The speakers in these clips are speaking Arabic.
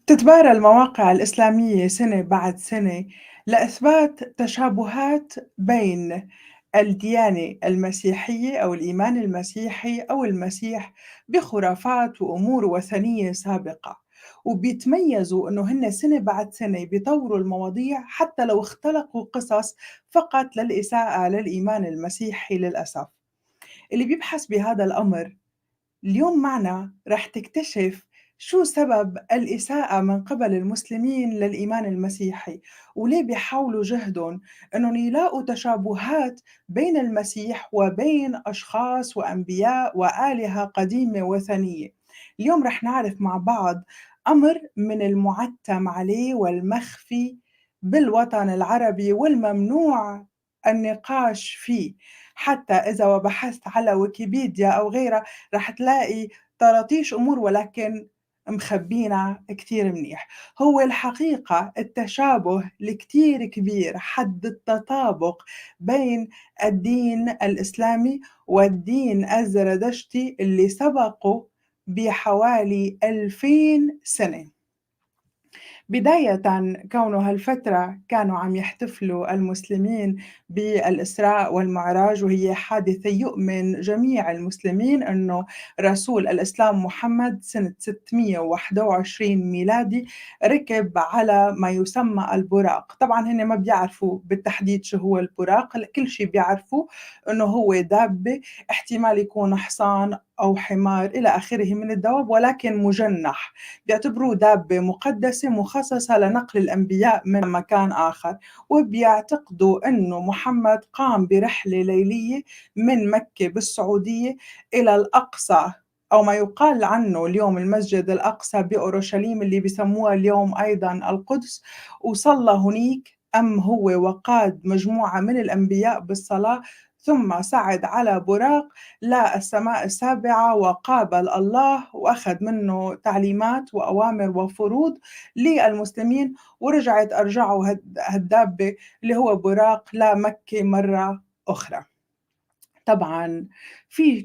تتبارى المواقع الإسلامية سنة بعد سنة لإثبات تشابهات بين الديانة المسيحية أو الإيمان المسيحي أو المسيح بخرافات وأمور وثنية سابقة، وبيتميزوا إنه هن سنة بعد سنة بيطوروا المواضيع حتى لو اختلقوا قصص فقط للإساءة للإيمان المسيحي للأسف. اللي بيبحث بهذا الأمر اليوم معنا رح تكتشف شو سبب الإساءة من قبل المسلمين للإيمان المسيحي، وليه بيحاولوا جهدهم إنهم يلاقوا تشابهات بين المسيح وبين أشخاص وأنبياء وآلهة قديمة وثنية. اليوم رح نعرف مع بعض أمر من المعتم عليه والمخفي بالوطن العربي والممنوع النقاش فيه، حتى إذا بحثت على ويكيبيديا أو غيرها رح تلاقي طراطيش أمور ولكن مخبّينا كتير منيح. هو الحقيقة التشابه الكتير كبير حد التطابق بين الدين الإسلامي والدين الزرادشتي اللي سبقه بحوالي 2000 سنة. بدايةً كونه هالفترة كانوا عم يحتفلوا المسلمين بالإسراء والمعراج، وهي حادثة يؤمن جميع المسلمين إنه رسول الإسلام محمد سنة 621 ميلادي ركب على ما يسمى البراق. طبعًا هن ما بيعرفوا بالتحديد شو هو البراق، كل شي بيعرفوه إنه هو دابة، احتمال يكون حصان أو حمار إلى آخره من الدواب ولكن مجنح. بيعتبروه دابة مقدسة مخصصة لنقل الأنبياء من مكان آخر، وبيعتقدوا إنه محمد قام برحلة ليلية من مكة بالسعودية إلى الأقصى أو ما يقال عنه اليوم المسجد الأقصى بأورشليم اللي بيسموها اليوم أيضًا القدس، وصلى هنيك هو وقاد مجموعة من الأنبياء بالصلاة، ثم صعد على براق للسماء السابعة وقابل الله وأخذ منه تعليمات وأوامر وفروض للمسلمين، ورجعت أرجعوا هالدابة اللي هو براق لمكة مرة أخرى. طبعًا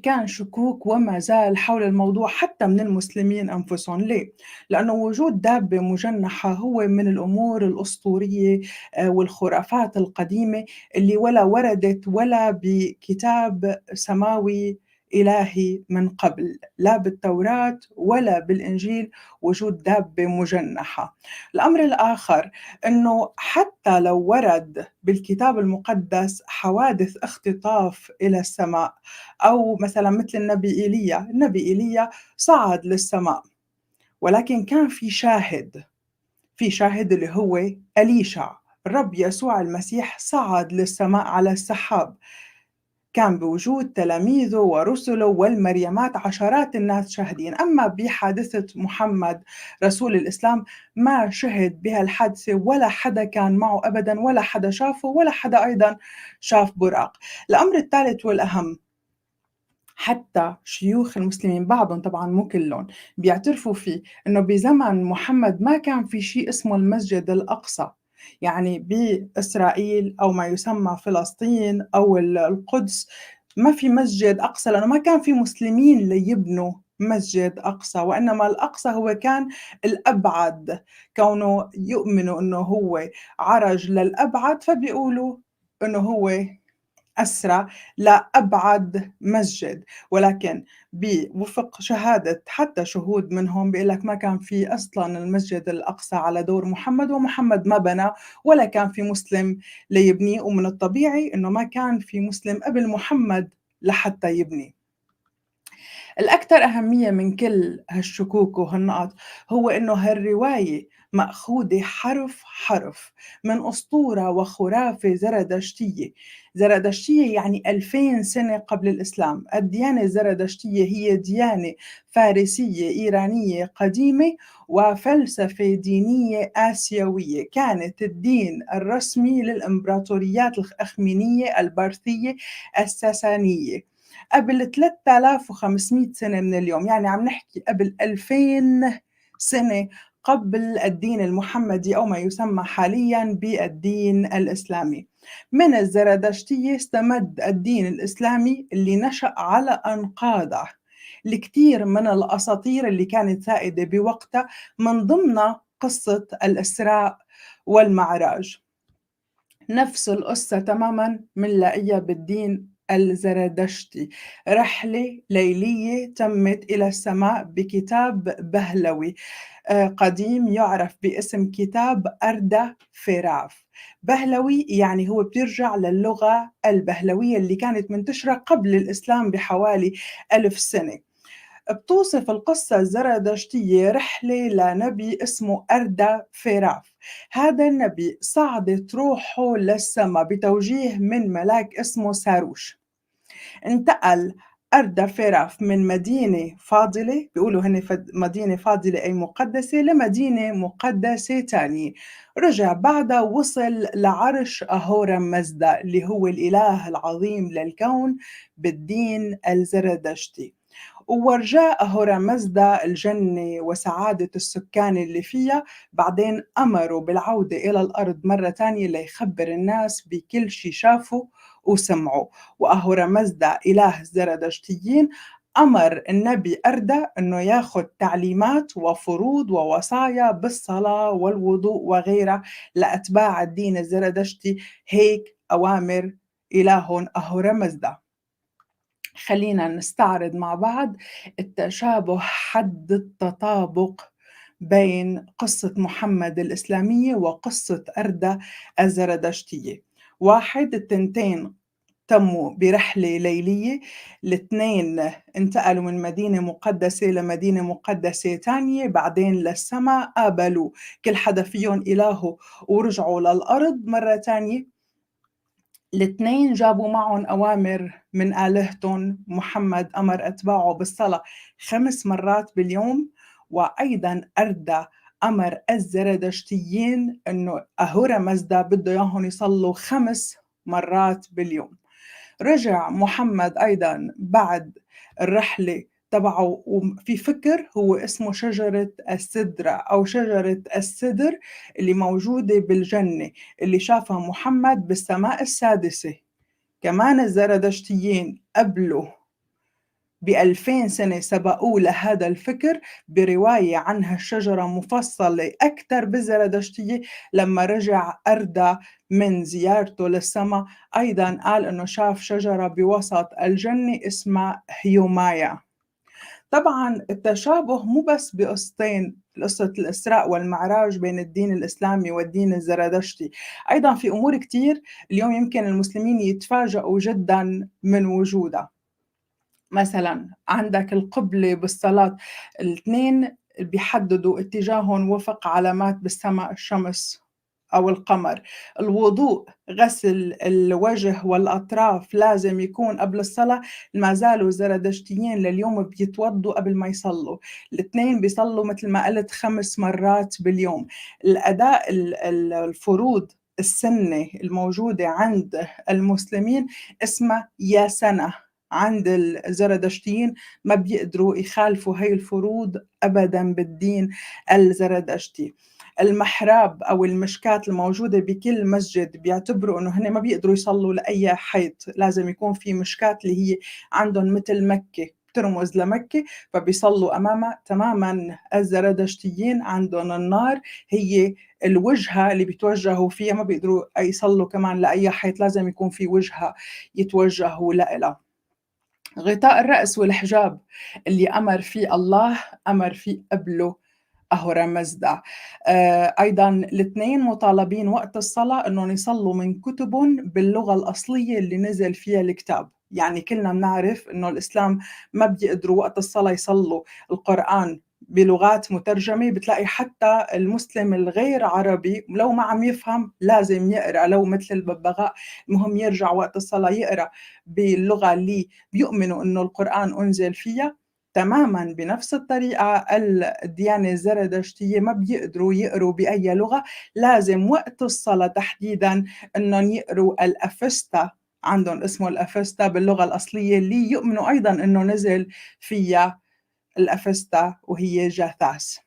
كان شكوك وما زال حول الموضوع حتى من المسلمين أنفسهم، ليه؟ لأنه وجود دابة مجنحة هو من الأمور الأسطورية والخرافات القديمة اللي ولا وردت ولا بكتاب سماوي إلهي من قبل، لا بالتوراة ولا بالإنجيل وجود دابة مجنحة. الأمر الآخر إنه حتى لو ورد بالكتاب المقدس حوادث اختطاف إلى السماء أو مثلًا مثل النبي إيليا صعد للسماء، ولكن كان في شاهد اللي هو أليشع. الرب يسوع المسيح صعد للسماء على السحاب، كان بوجود تلاميذه ورسله والمريمات عشرات الناس شاهدين. أما بحادثة محمد رسول الإسلام ما شهد بهالحادثة ولا حدا كان معه أبدًا ولا حدا شافه ولا حدا أيضًا شاف براق. الأمر الثالث والأهم، حتى شيوخ المسلمين بعضهم طبعًا مو كلّن بيعترفوا فيه إنه بزمن محمد ما كان في شي اسمه المسجد الأقصى، يعني بإسرائيل أو ما يسمى فلسطين أو القدس ما في مسجد أقصى لأنه ما كان في مسلمين ليبنوا مسجد أقصى، وإنما الأقصى هو كان الأبعد، كونه يؤمنوا إنه هو عرج للأبعد فبيقولوا إنه هو أسرى لأبعد مسجد، ولكن بوفق شهادة حتى شهود منهم بيقول لك ما كان في أصلًا المسجد الأقصى على دور محمد، ومحمد ما بناه ولا كان في مسلم ليبنيه، ومن الطبيعي إنه ما كان في مسلم قبل محمد لحتى يبنيه. الأكثر أهمية من كل هالشكوك وهالنقط هو إنه هالرواية مأخوذة حرف حرف من أسطورة وخرافة زرادشتية. زرادشتية يعني 2000 سنة قبل الإسلام. الديانة الزرادشتية هي ديانة فارسية إيرانية قديمة وفلسفة دينية آسيوية، كانت الدين الرسمي للإمبراطوريات الأخمينية البارثية الساسانية قبل 3500 سنة من اليوم، يعني عم نحكي قبل 2000 سنة قبل الدين المحمدي أو ما يسمى حاليًا بالدين الإسلامي. من الزرادشتية استمد الدين الإسلامي اللي نشأ على أنقاضه الكتير من الأساطير اللي كانت سائدة بوقتها، من ضمنها قصة الإسراء والمعراج. نفس القصة تمامًا بنلاقيها بالدين الزرادشتي، رحلة ليلية تمت إلى السماء بكتاب بهلوي قديم يُعرف باسم كتاب أردى فيراف. بهلوي يعني هو بيرجع للغة البهلوية اللي كانت منتشرة قبل الإسلام بحوالي 1000 سنة. بتوصف القصة الزرادشتية رحلة لنبي اسمه أردى فيراف. هذا النبي صعدت روحه للسما بتوجيه من ملاك اسمه ساروش. انتقل أردى فيراف من مدينة فاضلة، بيقولوا هن مدينة فاضلة أي مقدسة، لمدينة مقدسة تانية. رجع بعدها وصل لعرش أهورا مزدا اللي هو الإله العظيم للكون بالدين الزرادشتي. وورجاه هورمزدا الجنة وسعادة السكان اللي فيها. بعدين أمروا بالعودة إلى الأرض مرة تانية ليخبر الناس بكل شي شافوا وسمعوا. وأهورمزدا إله الزرادشتيين أمر النبي أردى أنه ياخذ تعليمات وفروض ووصايا بالصلاة والوضوء وغيرها لأتباع الدين الزرادشتي. هيك أوامر إلههم أهورمزدا. خلينا نستعرض مع بعض التشابه حد التطابق بين قصة محمد الإسلامية وقصة أردى الزرادشتية. واحد، التنتين تموا برحلة ليلية. الاثنين انتقلوا من مدينة مقدسة لمدينة مقدسة تانية، بعدين للسماء، قابلوا كل حدا فيهم إلهه ورجعوا للأرض مرة تانية. الاتنين جابوا معهم أوامر من آلهتهم. محمد أمر أتباعه بالصلاة 5 مرات باليوم، وأيضا أردى أمر الزرادشتيين أنه أهورا مزدا بده إياهم يصلوا 5 مرات باليوم. رجع محمد أيضا بعد الرحلة تبعه وفي فكر هو اسمه شجرة السدرة أو شجرة السدر اللي موجودة بالجنة، اللي شافها محمد بالسماء السادسة. كمان الزرادشتيين قبله ب2000 سنة سبقوه لهذا الفكر برواية عن هالشجرة مفصلة أكثر بالزرادشتية. لما رجع أردى من زيارته للسماء أيضا قال إنه شاف شجرة بوسط الجنة اسمها هيومايا. طبعا التشابه مو بس بقصتين، قصة الإسراء والمعراج بين الدين الإسلامي والدين الزرادشتي، أيضا في أمور كتير اليوم يمكن المسلمين يتفاجئوا جدا من وجودها. مثلا عندك القبلة بالصلاة، الاثنين بيحددوا اتجاههم وفق علامات بالسماء، الشمس أو القمر. الوضوء، غسل الوجه والأطراف لازم يكون قبل الصلاة. ما زالوا الزرادشتيين لليوم بيتوضوا قبل ما يصلوا. الاثنين بيصلوا مثل ما قلت 5 مرات باليوم. الأداء الفروض السنة الموجودة عند المسلمين اسمها يا سنة. عند الزرادشتيين ما بيقدروا يخالفوا هاي الفروض أبداً بالدين الزرادشتي. المحراب أو المشكات الموجودة بكل مسجد بيعتبروا إنه هن ما بيقدروا يصلوا لأي حيط، لازم يكون في مشكات اللي هي عندهم مثل مكة بترمز لمكة فبيصلوا أمامها. تماماً الزرادشتيين عندهم النار هي الوجهة اللي بيتوجهوا فيها، ما بيقدروا يصلوا كمان لأي حيط، لازم يكون في وجهة يتوجهوا لها. غطاء الرأس والحجاب اللي أمر فيه الله أمر فيه قبله أهورا مزدا. أيضا الاثنين مطالبين وقت الصلاة أنهم يصلوا من كتبهم باللغة الأصلية اللي نزل فيها الكتاب. يعني كلنا بنعرف أنه الإسلام ما بيقدروا وقت الصلاة يصلوا القرآن بلغات مترجمة. بتلاقي حتى المسلم الغير عربي لو ما عم يفهم لازم يقرأ، لو مثل الببغاء المهم يرجع وقت الصلاة يقرأ باللغة اللي بيؤمنوا أنه القرآن أنزل فيها. تماماً بنفس الطريقة الديانة الزرادشتية ما بيقدروا يقروا بأي لغة، لازم وقت الصلاة تحديداً إنهم يقروا الأفستا، عندهم اسمه الأفستا باللغة الأصلية اللي يؤمنوا أيضاً إنه نزل فيها الأفستا وهي جاثاس.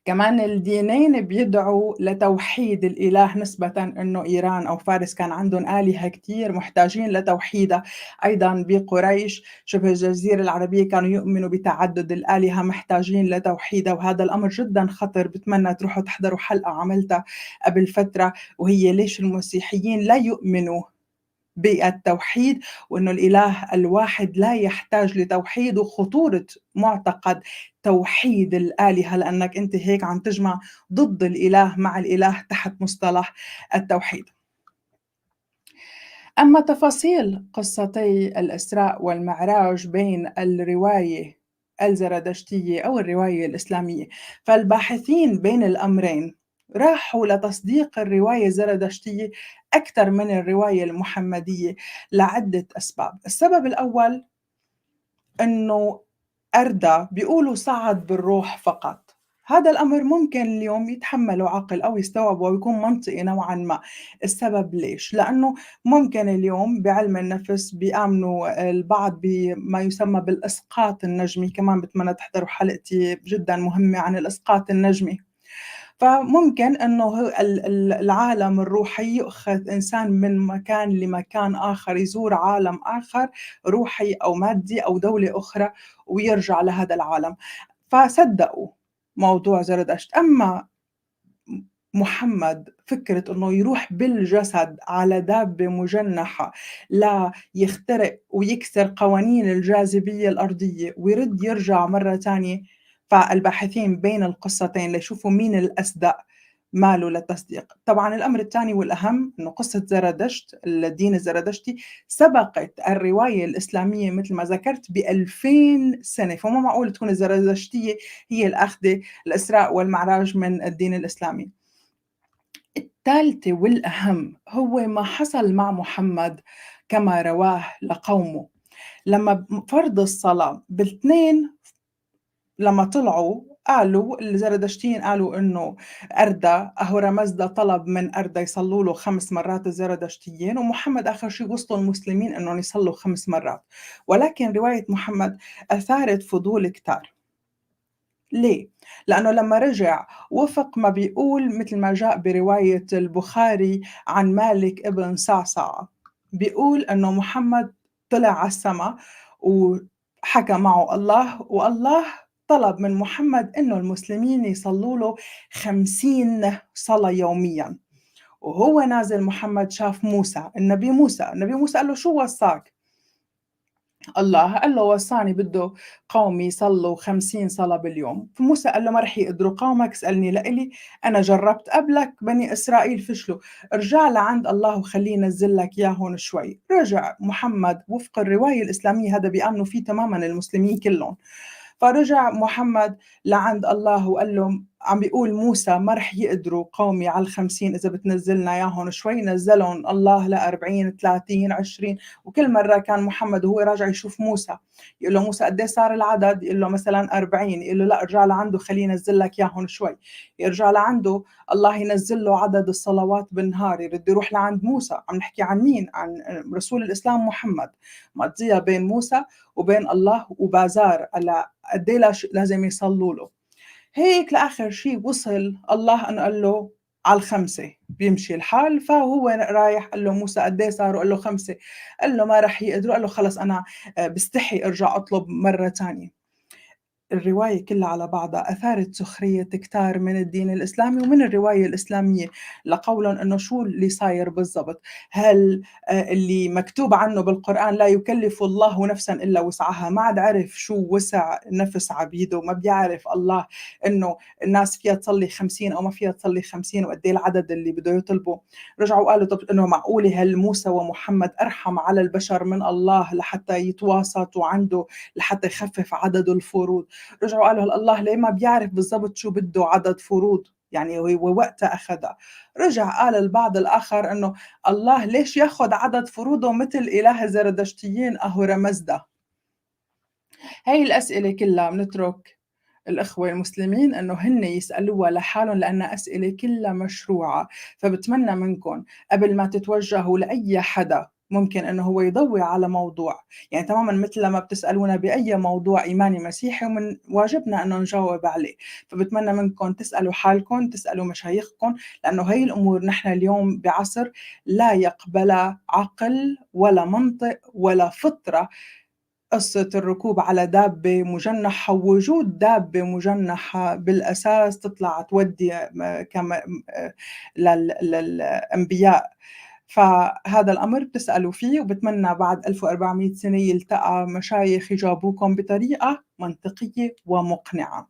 كمان الدينين بيدعوا لتوحيد الإله نسبةً إنه إيران أو فارس كان عندهم آلهة كتير محتاجين لتوحيدها، أيضًا بقريش شبه الجزيرة العربية كانوا يؤمنوا بتعدد الآلهة محتاجين لتوحيدها، وهذا الأمر جدًا خطر باتمنى تروحوا تحضروا حلقة عملتها قبل فترة، وهي ليش المسيحيين لا يؤمنوا بالتوحيد، وإنه الإله الواحد لا يحتاج لتوحيد، وخطورة معتقد توحيد الآلهة، لأنك أنت هيك عم تجمع ضد الإله مع الإله تحت مصطلح التوحيد. أما تفاصيل قصتي الإسراء والمعراج بين الرواية الزرادشتية أو الرواية الإسلامية، فالباحثين بين الأمرين راحوا لتصديق الرواية الزرادشتية أكثر من الرواية المحمدية لعدة أسباب. السبب الأول إنه أردى بيقولوا صعد بالروح فقط، هذا الأمر ممكن اليوم يتحمّله عقل أو يستوعبه ويكون منطقي نوعًا ما. السبب ليش؟ لأنه ممكن اليوم بعلم النفس بيآمنوا البعض بما يسمى بالإسقاط النجمي، كمان باتمنى تحضروا حلقتي جدًا مهمة عن الإسقاط النجمي. فممكن إنه العالم الروحي يؤخذ إنسان من مكان لمكان آخر، يزور عالم آخر روحي أو مادي أو دولة أخرى ويرجع لهذا العالم، فصدّقوا موضوع زرادشت. أمّا محمد فكرة إنه يروح بالجسد على دابة مجنحة ليخترق ويكسر قوانين الجاذبية الأرضية ويرد يرجع مرة تانية، فالباحثين بين القصتين ليشوفوا مين الأصدق ماله للتصديق. طبعًا الأمر التاني والأهم إنه قصة زرادشت الدين الزرادشتي سبقت الرواية الإسلامية مثل ما ذكرت ب2000 سنة، فمو معقول تكون الزرادشتية هي الأخدة الإسراء والمعراج من الدين الإسلامي. التالتة والأهم هو ما حصل مع محمد كما رواه لقومه، لمّا فرض الصلاة بالاثنين لمّا طلعوا قالوا الزرادشتيين قالوا إنه أردى أهورامزدا طلب من أردى يصلّوا له 5 مرات الزرادشتيين، ومحمد آخر شي وصلوا المسلمين إنهم يصلّوا 5 مرات، ولكن رواية محمد أثارت فضول كتار. ليه؟ لأنه لمّا رجع وفق ما بيقول مثل ما جاء برواية البخاري عن مالك ابن صعصعة، بيقول إنه محمد طلع على السما وحكى معه الله، والله طلب من محمد إنه المسلمين يصلّوا له 50 صلاة يوميًا، وهو نازل محمد شاف موسى، النبي موسى قال له: "شو وصّاك؟" الله قال له وصّاني بده قومي يصلّوا 50 صلاة باليوم، فموسى قال له: "ما رح يقدروا قومك اسألني لإلي، أنا جرّبت قبلك بني إسرائيل فشلوا، ارجع لعند الله وخلّيه ينزّل لك إياهم شوي." رجع محمد وفق الرواية الإسلامية هذا بيآمنوا فيه تمامًا المسلمين كلّن، فرجع محمد لعند الله وقال له عم بيقول موسى ما رح يقدروا قومي على ال50 إذا بتنزّلنا إياهم شوي، نزّلهم الله ل40 30 20 وكل مرّة كان محمد وهو راجع يشوف موسى، يقول له: "موسى قد إيه صار العدد؟" يقول له: "مثلًا 40" يقول له: "لأ ارجع لعنده خلّيه ينزّل لك إياهم شوي." يرجع لعنده الله ينزّل له عدد الصلوات بالنهار، يرد يروح لعند موسى، عم نحكي عن مين؟ عن رسول الإسلام محمد، مقضيها بين موسى وبين الله وبازار على قد إيه لازم يصلّوا له. هيك لآخر شي وصل الله إنه قال له على ال5 بيمشي الحال، فهو رايح قال له موسى قد إيه صاروا؟ قال له 5 قال له ما رح يقدروا، قال له خلص أنا باستحي أرجع أطلب مرة تانية. الرواية كلها على بعضها أثارت سخرية كتار من الدين الإسلامي ومن الرواية الإسلامية لقولهم إنه شو اللي صاير بالضبط؟ هل اللي مكتوب عنه بالقرآن لا يكلف الله نفسًا إلا وسعها، ما عاد عرف شو وسع نفس عبيده، ما بيعرف الله إنه الناس فيها تصلي 50 أو ما فيها تصلي 50 وقد إيه العدد اللي بده يطلبه. رجعوا قالوا طب إنه معقولة هل موسى ومحمد أرحم على البشر من الله لحتى يتواسطوا عنده لحتى يخفف عدد الفروض؟ رجعوا قالوا الله ليه ما بيعرف بالضبط شو بده عدد فروض، يعني ووقتها أخدها. رجع قال البعض الآخر إنه الله ليش ياخد عدد فروضه مثل إله الزرادشتيين أهورامزدا؟ هاي الأسئلة كلها بنترك الإخوة المسلمين إنه هن يسألوها لحالهم لأنها أسئلة كلها مشروعة، فبتمنى منكم قبل ما تتوجهوا لأي حدا ممكن إنه هو يضوّي على موضوع، يعني تمامًا متل لمّا بتسألونا بأي موضوع إيماني مسيحي ومن واجبنا إنه نجاوب عليه، فباتمنى منكم تسألوا حالكم، تسألوا مشايخكم، لإنه هي الأمور نحن اليوم بعصر لا يقبلها عقل ولا منطق ولا فطرة. قصة الركوب على دابة مجنحة ووجود دابة مجنحة بالأساس تطلع تودي كما للأنبياء، فهذا الأمر بتسألوا فيه وباتمنى بعد 1400 سنة يلتقى مشايخ يجاوبوكم بطريقة منطقية ومقنعة.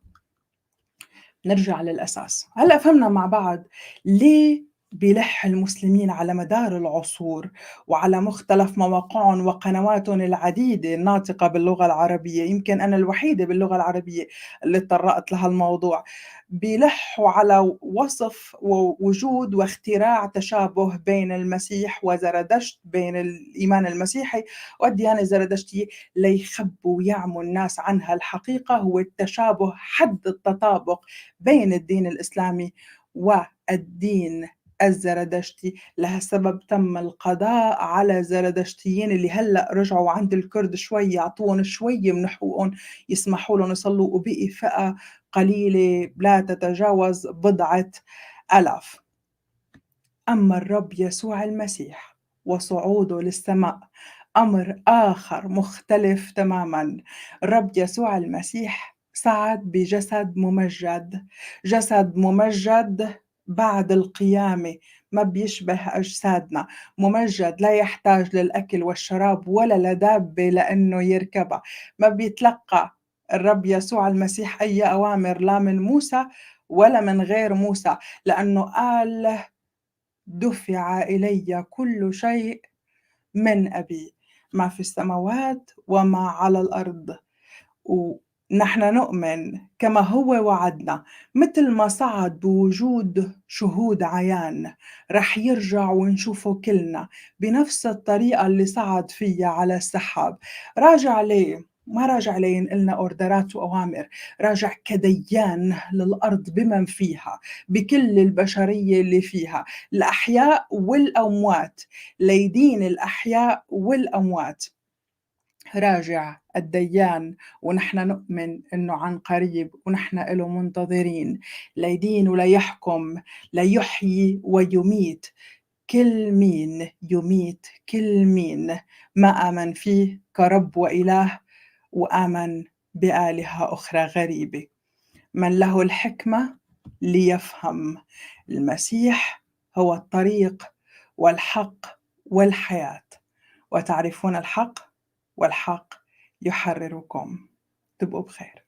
نرجع للأساس، هلأ فهمنا مع بعض ليه بيلح المسلمين على مدار العصور وعلى مختلف مواقعهم وقنواتهم العديدة الناطقة باللغة العربية، يمكن أنا الوحيدة باللغة العربية اللي اتطرقت لهالموضوع، بيلحوا على وصف ووجود واختراع تشابه بين المسيح وزرادشت، بين الإيمان المسيحي والديانة الزرادشتية، ليخبوا ويعموا الناس عنها الحقيقة هو التشابه حد التطابق بين الدين الإسلامي والدين الزرادشتي. لهالسبب تم القضاء على الزرادشتيين اللي هلأ رجعوا عند الكرد شوي يعطوهم شوي من حقوقهم يسمحوا لهم يصلوا، وبقي فئة قليلة لا تتجاوز بضعة آلاف. أما الرب يسوع المسيح وصعوده للسماء أمر آخر مختلف تمامًا. الرب يسوع المسيح صعد بجسد ممجد، جسد ممجد بعد القيامة، ما بيشبه أجسادنا، ممجد لا يحتاج للأكل والشراب ولا لدابة لإنه يركبها، ما بيتلقى الرب يسوع المسيح أي أوامر لا من موسى ولا من غير موسى، لأنه قال: دُفع إلي كل شيء من أبي، ما في السماوات وما على الأرض. ونحن نؤمن كما هو وعدنا، متل ما صعد بوجود شهود عيان رح يرجع ونشوفه كلنا بنفس الطريقة اللي صعد فيها على السحاب. راجع ليه؟ ما راجع لينقلنا أوردرات وأوامر، راجع كديان للأرض بمن فيها، بكل البشرية اللي فيها، الأحياء والأموات، ليدين الأحياء والأموات. راجع الديان، ونحن نؤمن إنه عن قريب ونحن إله منتظرين، ليدين وليحكم، ليحيي ويميت كل مين، يميت كل مين ما آمن فيه كرب وإله وآمن بآلهة أخرى غريبة. من له الحكمة ليفهم. المسيح هو الطريق والحق والحياة، وتعرفون الحق والحق يحرركم. تبقوا بخير.